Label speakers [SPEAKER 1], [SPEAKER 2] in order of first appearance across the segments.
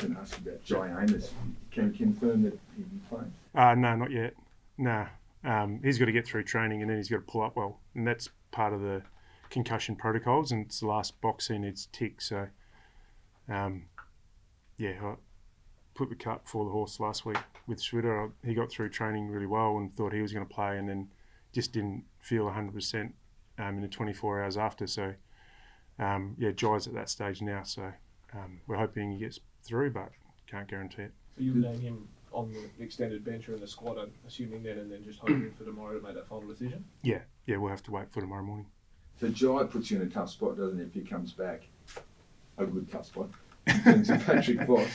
[SPEAKER 1] going to ask you about Jai Amos. Can you confirm that he'll be playing?
[SPEAKER 2] No, not yet. No. He's got to get through training and then he's got to pull up well. And that's part of the concussion protocols, and it's the last box he needs to tick. So, I put the cart before the horse last week with Schwitter. He got through training really well and thought he was going to play, and then just didn't feel 100% in the 24 hours after. So, Jai's at that stage now. So, we're hoping he gets through, but can't guarantee it.
[SPEAKER 3] So you'll name him on the extended bench or in the squad, I'm assuming then, and then just hoping for tomorrow to make that final decision?
[SPEAKER 2] Yeah, we'll have to wait for tomorrow morning.
[SPEAKER 1] So Jai puts you in a tough spot, doesn't he, if he comes back? A good tough spot. In terms of Patrick Voss,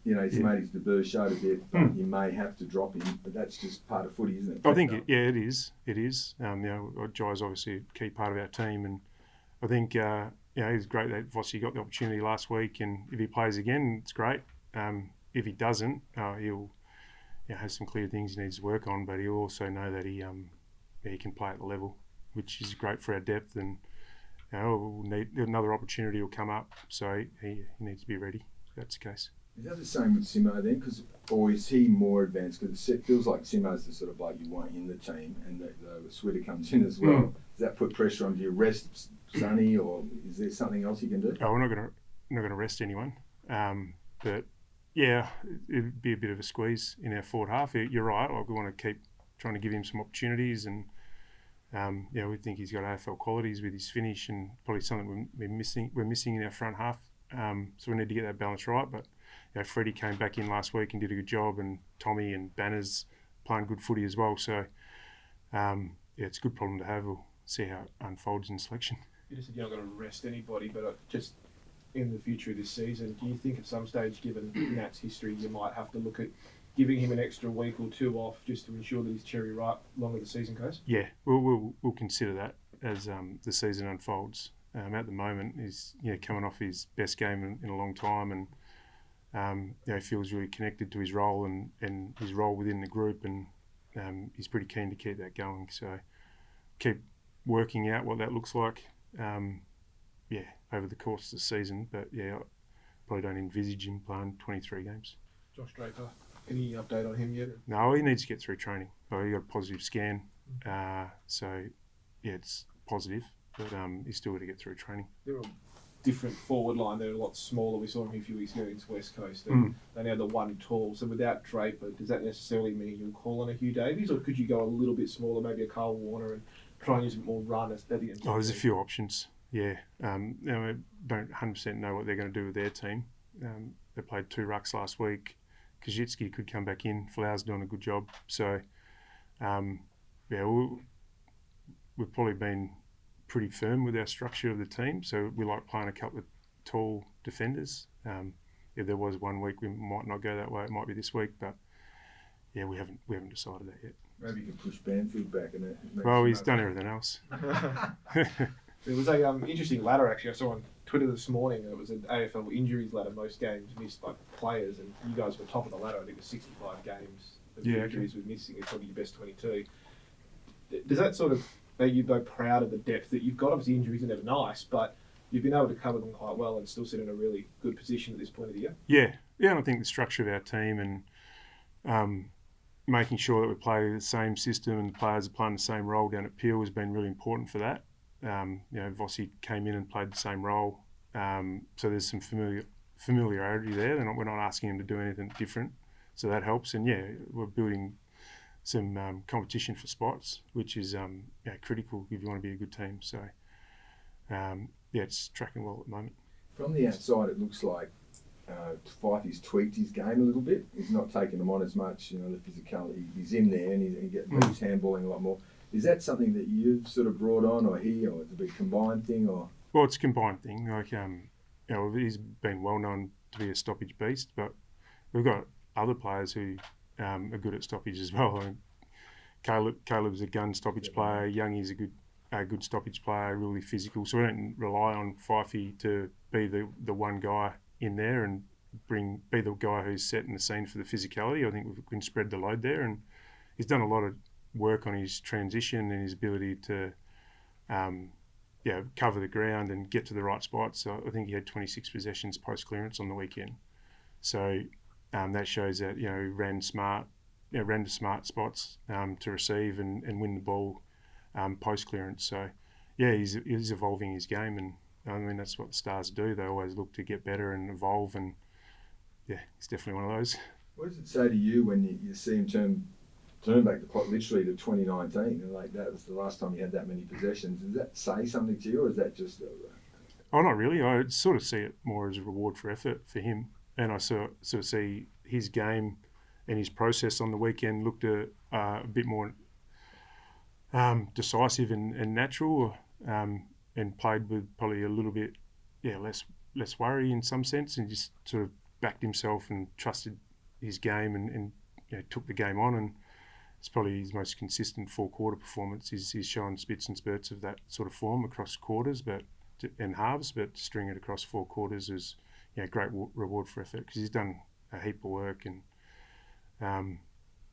[SPEAKER 1] he's made his debut, showed a bit, but you may have to drop him, but that's just part of footy, isn't it?
[SPEAKER 2] I think, it is. It is. Jai's obviously a key part of our team, and I think, it's great that Vossi got the opportunity last week, and if he plays again, it's great. If he doesn't, he'll have some clear things he needs to work on, but he'll also know that he can play at the level, which is great for our depth, and we'll need another opportunity will come up, so he needs to be ready if that's the case.
[SPEAKER 1] Is that the same with Simo then? Or is he more advanced? Because it feels like Simo's the sort of bloke you want in the team, and the Switter comes in as well. Does that put pressure on you? Rest Sonny, or is there something else you can do?
[SPEAKER 2] We're not going to rest anyone, but yeah, it'd be a bit of a squeeze in our forward half. You're right. We want to keep trying to give him some opportunities, and we think he's got AFL qualities with his finish, and probably something we're missing in our front half. So we need to get that balance right. But Freddie came back in last week and did a good job, and Tommy and Banners playing good footy as well. So it's a good problem to have. We'll see how it unfolds in selection.
[SPEAKER 3] You just said you're not going to rest anybody, but just in the future of this season, do you think at some stage, given Nat's history, you might have to look at giving him an extra week or two off just to ensure that he's cherry ripe longer the season goes? Yeah,
[SPEAKER 2] we'll consider that as the season unfolds. At the moment, he's coming off his best game in a long time, and he feels really connected to his role and his role within the group, and he's pretty keen to keep that going. So keep working out what that looks like. Over the course of the season, but I probably don't envisage him playing 23 games.
[SPEAKER 3] Josh Draper, any update on him yet?
[SPEAKER 2] No, he needs to get through training. He got a positive scan, so it's positive, but he's still got to get through training.
[SPEAKER 3] They're a different forward line. They're a lot smaller. We saw him a few weeks ago against West Coast, and they now the one tall. So without Draper, does that necessarily mean you'll call on a Hugh Davies, or could you go a little bit smaller, maybe a Carl Warner, and try and use a bit more run at the end?
[SPEAKER 2] There's a few options. Yeah, I don't 100% know what they're going to do with their team. They played 2 rucks last week. Kajitsky could come back in. Flowers doing a good job. So, we've probably been pretty firm with our structure of the team. So we like playing a couple of tall defenders. If there was one week we might not go that way, it might be this week. But we haven't decided that yet.
[SPEAKER 1] Maybe you can push Banfield back in it.
[SPEAKER 2] Well, he's done everything else.
[SPEAKER 3] There was a interesting ladder actually I saw on Twitter this morning. It was an AFL injuries ladder, most games missed by players, and you guys were top of the ladder. I think it was 65 games of injuries were missing. It's probably your best 22. Does that sort of make you though proud of the depth that you've got? Obviously injuries are never nice, but you've been able to cover them quite well and still sit in a really good position at this point of the year.
[SPEAKER 2] Yeah, and I think the structure of our team and making sure that we play the same system and the players are playing the same role down at Peel has been really important for that. Vossi came in and played the same role, so there's some familiarity there. We're not asking him to do anything different, so that helps. And we're building some competition for spots, which is critical if you want to be a good team. So it's tracking well at the moment.
[SPEAKER 1] From the outside, it looks like Fyfe's tweaked his game a little bit. He's not taking them on as much. The physicality. He's in there and he's handballing a lot more. Is that something that you've sort of brought on, or it's a big combined thing, or?
[SPEAKER 2] Well, it's a combined thing. Like, he's been well known to be a stoppage beast, but we've got other players who are good at stoppage as well. Caleb's a gun stoppage player. Youngie's a good stoppage player, really physical. So we don't rely on Fyfe to be the one guy in there and be the guy who's setting the scene for the physicality. I think we can spread the load there, and he's done a lot of work on his transition and his ability to cover the ground and get to the right spot. So I think he had 26 possessions post clearance on the weekend. So that shows that he ran smart, ran to smart spots to receive and win the ball post clearance. So yeah, he's evolving his game, and I mean that's what the Stars do. They always look to get better and evolve, and yeah, he's definitely one of those.
[SPEAKER 1] What does it say to you when you see him turn back the clock literally to 2019, and like that was the last time he had that many possessions? Does that say something to you, or is that just?
[SPEAKER 2] Oh, not really. I sort of see it more as a reward for effort for him, and I sort of see his game and his process on the weekend looked a bit more decisive and natural, and played with probably a little bit less worry in some sense, and just sort of backed himself and trusted his game and took the game on. And it's probably his most consistent 4-quarter performance. He's showing spits and spurts of that sort of form across quarters and halves, but to string it across 4 quarters is great reward for effort, because he's done a heap of work, and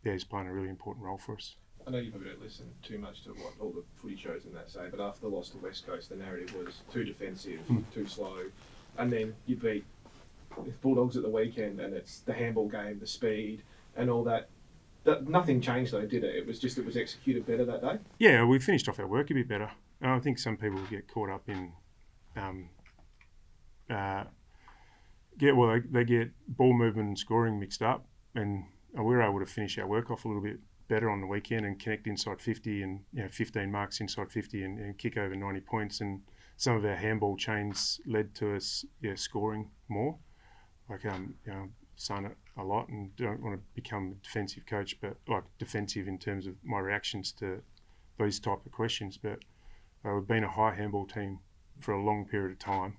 [SPEAKER 2] he's playing a really important role for us.
[SPEAKER 3] I know you probably don't listen too much to what all the footy shows and that say, but after the loss to West Coast, the narrative was too defensive, too slow, and then you beat the Bulldogs at the weekend, and it's the handball game, the speed, and all that. Nothing changed though, did it? It was executed better that day.
[SPEAKER 2] Yeah, we finished off our work a bit better. I think some people get caught up in, they get ball movement and scoring mixed up, and we were able to finish our work off a little bit better on the weekend and connect inside 50 and 15 marks inside 50 and kick over 90 points. And some of our handball chains led to us scoring more. Like saying it a lot, and don't want to become a defensive coach, but like defensive in terms of my reactions to these type of questions. But we've been a high handball team for a long period of time,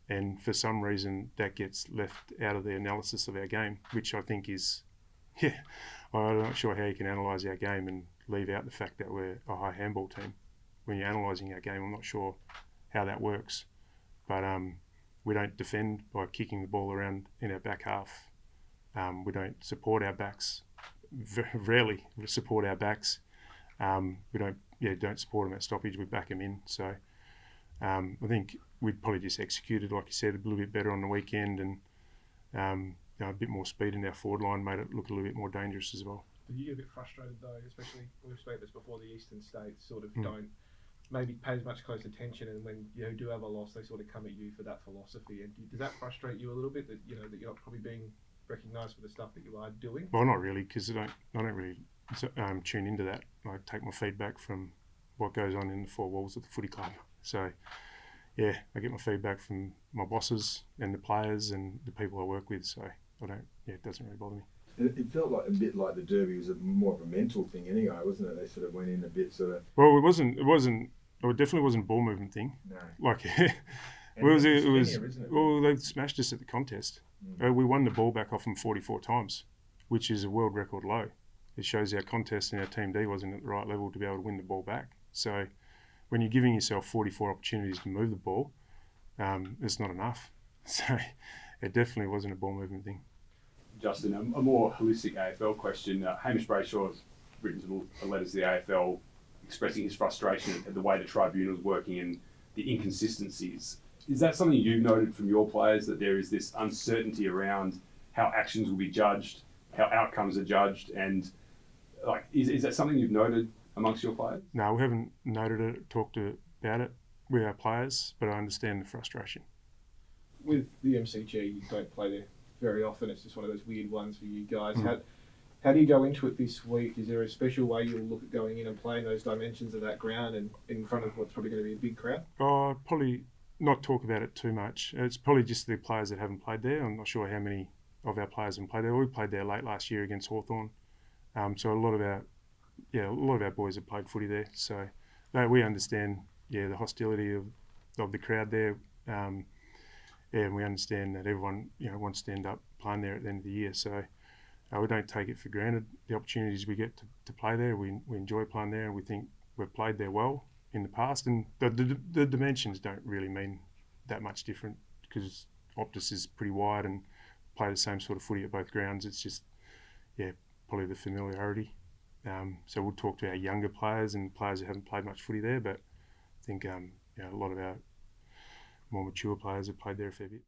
[SPEAKER 2] and for some reason that gets left out of the analysis of our game, which I think is, I'm not sure how you can analyse our game and leave out the fact that we're a high handball team. When you're analysing our game, I'm not sure how that works. But we don't defend by kicking the ball around in our back half. We don't support our backs, rarely support our backs. We don't support them at stoppage, we back them in. So I think we'd probably just executed, like you said, a little bit better on the weekend, and a bit more speed in our forward line made it look a little bit more dangerous as well.
[SPEAKER 3] Did you get a bit frustrated though, especially we've spoken this before, the Eastern States sort of don't maybe pay as much close attention, and when you do have a loss, they sort of come at you for that philosophy. And does that frustrate you a little bit that that you're not probably being recognised for the stuff that you are doing?
[SPEAKER 2] Well, not really, because I don't really tune into that. I take my feedback from what goes on in the 4 walls of the footy club. So I get my feedback from my bosses and the players and the people I work with. So it doesn't really bother me.
[SPEAKER 1] It felt like a bit like the Derby was more of a mental thing anyway, wasn't it? They sort of went in a bit sort of.
[SPEAKER 2] Well, it definitely wasn't a ball movement thing.
[SPEAKER 1] No.
[SPEAKER 2] Like
[SPEAKER 1] it was.
[SPEAKER 2] Well, they smashed us at the contest. We won the ball back off them 44 times, which is a world record low. It shows our contest and our team D wasn't at the right level to be able to win the ball back. So when you're giving yourself 44 opportunities to move the ball, it's not enough. So it definitely wasn't a ball movement thing.
[SPEAKER 4] Justin, a more holistic AFL question. Hamish Brayshaw's written some letters to the AFL expressing his frustration at the way the tribunal's working and the inconsistencies. Is that something you've noted from your players, that there is this uncertainty around how actions will be judged, how outcomes are judged, and is that something you've noted amongst your players?
[SPEAKER 2] No, we haven't noted it, talked about it with our players, but I understand the frustration. With
[SPEAKER 3] the MCG, you don't play there very often. It's just one of those weird ones for you guys. How do you go into it this week? Is there a special way you'll look at going in and playing those dimensions of that ground and in front of what's probably going to be a big crowd?
[SPEAKER 2] Probably not talk about it too much. It's probably just the players that haven't played there. I'm not sure how many of our players haven't played there. We played there late last year against Hawthorn. So a lot of our boys have played footy there. So we understand the hostility of the crowd there. And we understand that everyone wants to end up playing there at the end of the year. So we don't take it for granted, the opportunities we get to play there. We enjoy playing there, and we think we've played there well in the past. And the dimensions don't really mean that much different, because Optus is pretty wide and play the same sort of footy at both grounds. It's just, probably the familiarity. So we'll talk to our younger players and players who haven't played much footy there, but I think a lot of our more mature players have played there a fair bit.